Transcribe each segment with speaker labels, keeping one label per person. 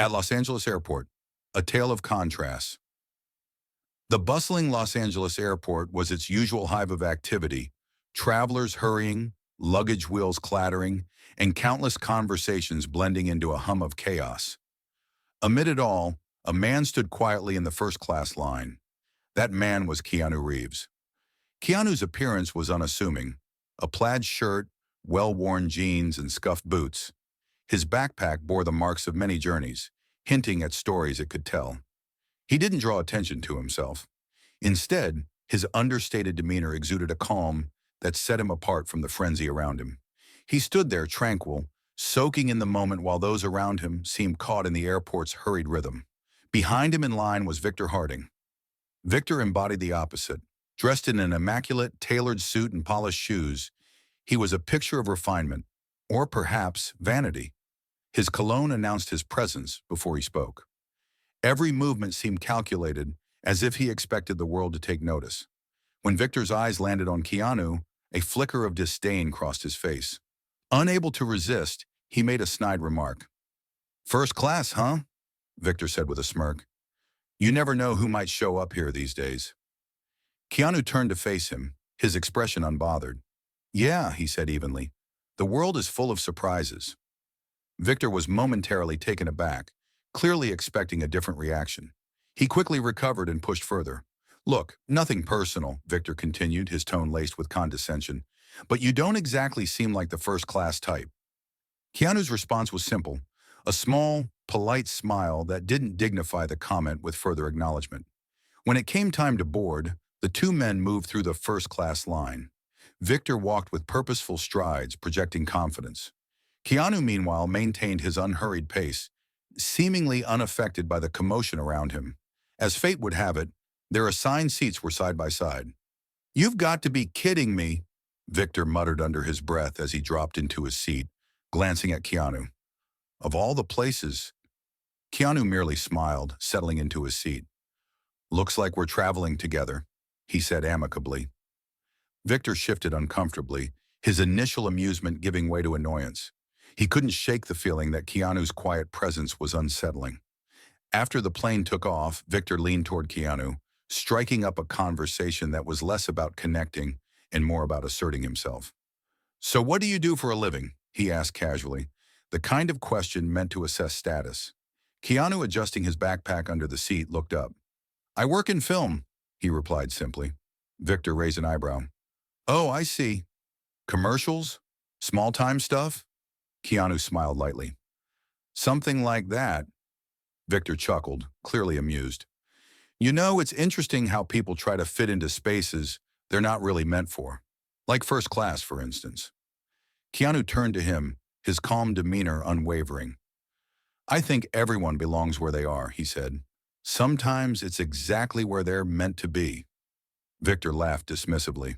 Speaker 1: At Los Angeles Airport, a tale of contrasts. The bustling Los Angeles airport was its usual hive of activity, travelers hurrying, luggage wheels clattering, and countless conversations blending into a hum of chaos. Amid it all, a man stood quietly in the first-class line. That man was Keanu Reeves. Keanu's appearance was unassuming, a plaid shirt, well-worn jeans, and scuffed boots. His backpack bore the marks of many journeys, hinting at stories it could tell. He didn't draw attention to himself. Instead, his understated demeanor exuded a calm that set him apart from the frenzy around him. He stood there tranquil, soaking in the moment while those around him seemed caught in the airport's hurried rhythm. Behind him in line was Victor Harding. Victor embodied the opposite. Dressed in an immaculate, tailored suit and polished shoes, he was a picture of refinement, or perhaps vanity. His cologne announced his presence before he spoke. Every movement seemed calculated, as if he expected the world to take notice. When Victor's eyes landed on Keanu, a flicker of disdain crossed his face. Unable to resist, he made a snide remark. "First class, huh?" Victor said with a smirk. "You never know who might show up here these days." Keanu turned to face him, his expression unbothered. "Yeah," he said evenly. "The world is full of surprises." Victor was momentarily taken aback, clearly expecting a different reaction. He quickly recovered and pushed further. "Look, nothing personal," Victor continued, his tone laced with condescension, "but you don't exactly seem like the first-class type." Keanu's response was simple, a small, polite smile that didn't dignify the comment with further acknowledgement. When it came time to board, the two men moved through the first-class line. Victor walked with purposeful strides, projecting confidence. Keanu, meanwhile, maintained his unhurried pace, seemingly unaffected by the commotion around him. As fate would have it, their assigned seats were side by side. "You've got to be kidding me," Victor muttered under his breath as he dropped into his seat, glancing at Keanu. Of all the places, Keanu merely smiled, settling into his seat. "Looks like we're traveling together," he said amicably. Victor shifted uncomfortably, his initial amusement giving way to annoyance. He couldn't shake the feeling that Keanu's quiet presence was unsettling. After the plane took off, Victor leaned toward Keanu, striking up a conversation that was less about connecting and more about asserting himself. "So what do you do for a living?" he asked casually, the kind of question meant to assess status. Keanu, adjusting his backpack under the seat, looked up. "I work in film," he replied simply. Victor raised an eyebrow. "Oh, I see. Commercials? Small-time stuff?" Keanu smiled lightly. "Something like that." Victor chuckled, clearly amused. "You know, it's interesting how people try to fit into spaces they're not really meant for. Like first class, for instance." Keanu turned to him, his calm demeanor unwavering. "I think everyone belongs where they are," he said. "Sometimes it's exactly where they're meant to be." Victor laughed dismissively.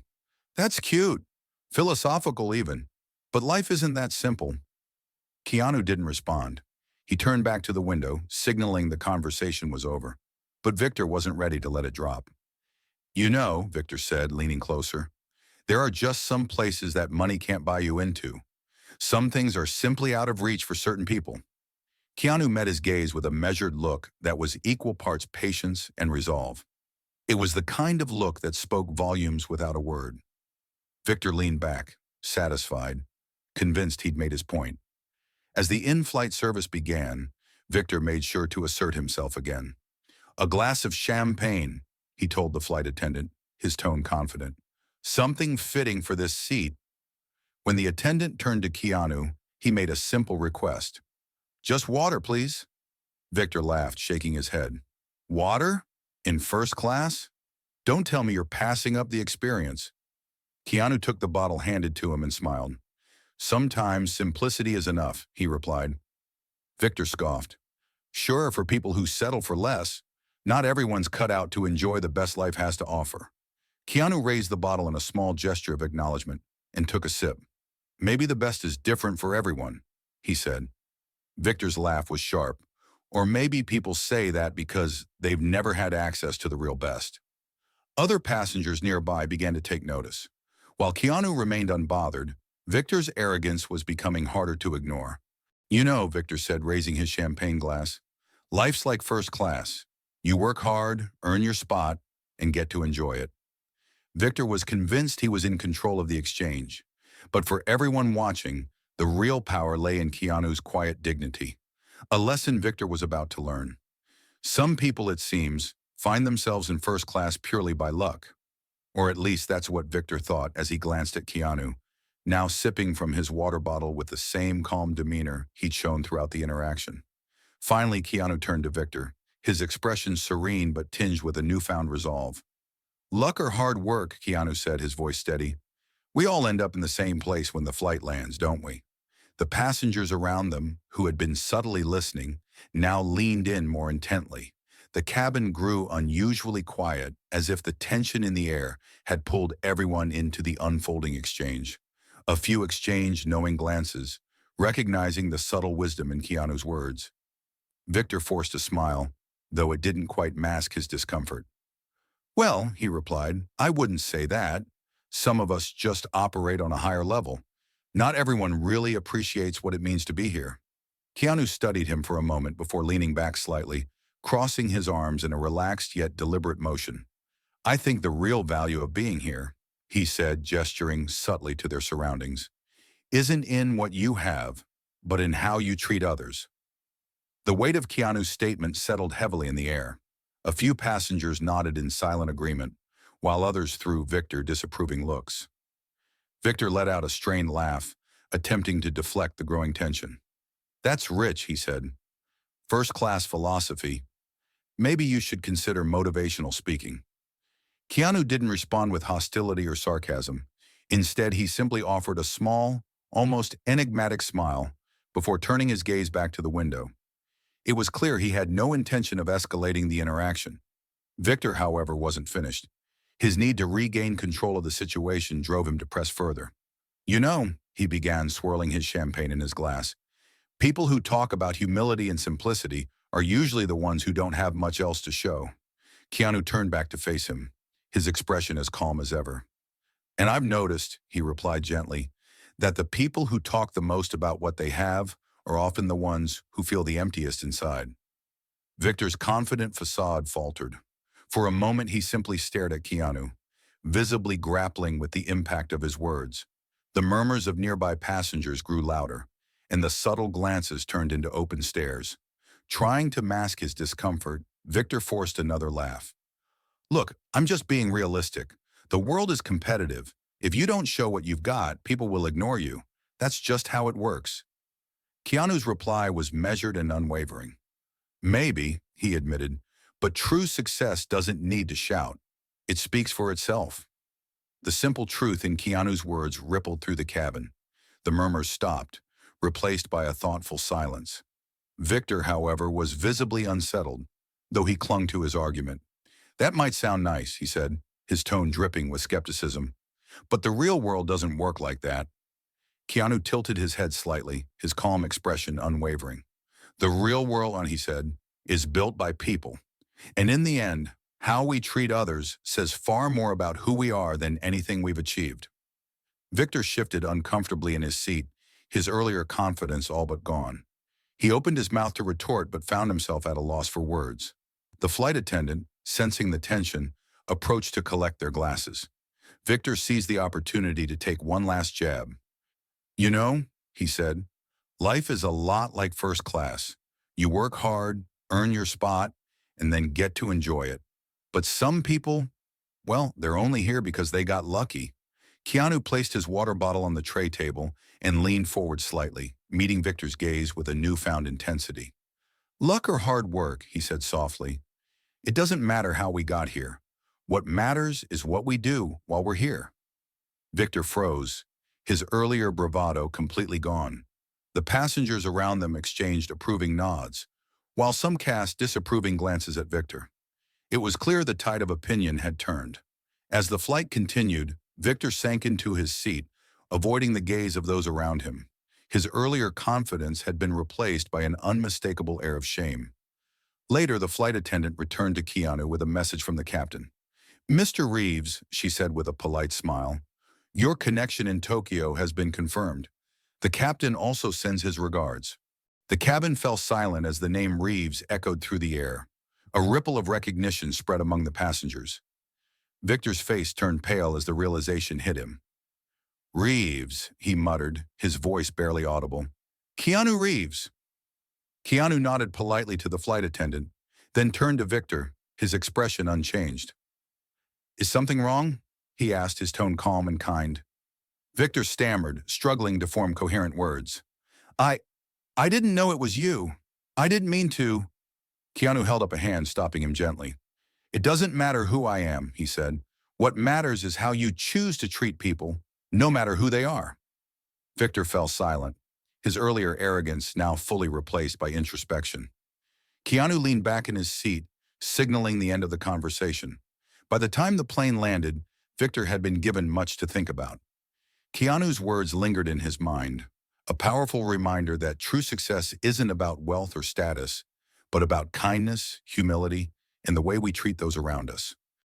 Speaker 1: "That's cute. Philosophical even. But life isn't that simple." Keanu didn't respond. He turned back to the window, signaling the conversation was over. But Victor wasn't ready to let it drop. "You know," Victor said, leaning closer, "there are just some places that money can't buy you into. Some things are simply out of reach for certain people." Keanu met his gaze with a measured look that was equal parts patience and resolve. It was the kind of look that spoke volumes without a word. Victor leaned back, satisfied, convinced he'd made his point. As the in-flight service began, Victor made sure to assert himself again. "A glass of champagne," he told the flight attendant, his tone confident. "Something fitting for this seat." When the attendant turned to Keanu, he made a simple request. "Just water, please." Victor laughed, shaking his head. "Water? In first class? Don't tell me you're passing up the experience." Keanu took the bottle handed to him and smiled. "Sometimes simplicity is enough," he replied. Victor scoffed. "Sure, for people who settle for less. Not everyone's cut out to enjoy the best life has to offer." Keanu raised the bottle in a small gesture of acknowledgement and took a sip. "Maybe the best is different for everyone," he said. Victor's laugh was sharp. "Or maybe people say that because they've never had access to the real best." Other passengers nearby began to take notice. While Keanu remained unbothered, Victor's arrogance was becoming harder to ignore. "You know," Victor said, raising his champagne glass, Life's like first class. You work hard, earn your spot, and get to enjoy it. Victor was convinced he was in control of the exchange. But for everyone watching, the real power lay in Keanu's quiet dignity, a lesson Victor was about to learn. Some people, it seems, find themselves in first class purely by luck. Or at least that's what Victor thought as he glanced at Keanu, now sipping from his water bottle with the same calm demeanor he'd shown throughout the interaction. Finally, Keanu turned to Victor, his expression serene but tinged with a newfound resolve. Luck or hard work, Keanu said, his voice steady. We all end up in the same place when the flight lands, don't we? The passengers around them, who had been subtly listening, now leaned in more intently. The cabin grew unusually quiet, as if the tension in the air had pulled everyone into the unfolding exchange. A few exchanged knowing glances, recognizing the subtle wisdom in Keanu's words. Victor forced a smile, though it didn't quite mask his discomfort. Well, he replied, I wouldn't say that. Some of us just operate on a higher level. Not everyone really appreciates what it means to be here. Keanu studied him for a moment before leaning back slightly, crossing his arms in a relaxed yet deliberate motion. I think the real value of being here, he said, gesturing subtly to their surroundings, isn't in what you have, but in how you treat others. The weight of Keanu's statement settled heavily in the air. A few passengers nodded in silent agreement, while others threw Victor disapproving looks. Victor let out a strained laugh, attempting to deflect the growing tension. That's rich, he said. First-class philosophy. Maybe you should consider motivational speaking. Keanu didn't respond with hostility or sarcasm. Instead, he simply offered a small, almost enigmatic smile before turning his gaze back to the window. It was clear he had no intention of escalating the interaction. Victor, however, wasn't finished. His need to regain control of the situation drove him to press further. You know, he began, swirling his champagne in his glass, people who talk about humility and simplicity are usually the ones who don't have much else to show. Keanu turned back to face him, his expression as calm as ever. And I've noticed, he replied gently, that the people who talk the most about what they have are often the ones who feel the emptiest inside. Victor's confident facade faltered. For a moment, he simply stared at Keanu, visibly grappling with the impact of his words. The murmurs of nearby passengers grew louder, and the subtle glances turned into open stares. Trying to mask his discomfort, Victor forced another laugh. Look, I'm just being realistic. The world is competitive. If you don't show what you've got, people will ignore you. That's just how it works. Keanu's reply was measured and unwavering. Maybe, he admitted, but true success doesn't need to shout. It speaks for itself. The simple truth in Keanu's words rippled through the cabin. The murmurs stopped, replaced by a thoughtful silence. Victor, however, was visibly unsettled, though he clung to his argument. That might sound nice, he said, his tone dripping with skepticism. But the real world doesn't work like that. Keanu tilted his head slightly, his calm expression unwavering. The real world, he said, is built by people. And in the end, how we treat others says far more about who we are than anything we've achieved. Victor shifted uncomfortably in his seat, his earlier confidence all but gone. He opened his mouth to retort but found himself at a loss for words. The flight attendant, sensing the tension, approached to collect their glasses. Victor seized the opportunity to take one last jab. You know, he said, life is a lot like first class. You work hard, earn your spot, and then get to enjoy it. But some people, well, they're only here because they got lucky. Keanu placed his water bottle on the tray table and leaned forward slightly, meeting Victor's gaze with a newfound intensity. Luck or hard work, he said softly. It doesn't matter how we got here. What matters is what we do while we're here. Victor froze, his earlier bravado completely gone. The passengers around them exchanged approving nods, while some cast disapproving glances at Victor. It was clear the tide of opinion had turned. As the flight continued, Victor sank into his seat, avoiding the gaze of those around him. His earlier confidence had been replaced by an unmistakable air of shame. Later, the flight attendant returned to Keanu with a message from the captain. Mr. Reeves, she said with a polite smile, your connection in Tokyo has been confirmed. The captain also sends his regards. The cabin fell silent as the name Reeves echoed through the air. A ripple of recognition spread among the passengers. Victor's face turned pale as the realization hit him. Reeves, he muttered, his voice barely audible. Keanu Reeves. Keanu nodded politely to the flight attendant, then turned to Victor, his expression unchanged. Is something wrong? He asked, his tone calm and kind. Victor stammered, struggling to form coherent words. I didn't know it was you. I didn't mean to. Keanu held up a hand, stopping him gently. It doesn't matter who I am, he said. What matters is how you choose to treat people, no matter who they are. Victor fell silent, his earlier arrogance now fully replaced by introspection. Keanu leaned back in his seat, signaling the end of the conversation. By the time the plane landed, Victor had been given much to think about. Keanu's words lingered in his mind, a powerful reminder that true success isn't about wealth or status, but about kindness, humility, and the way we treat those around us.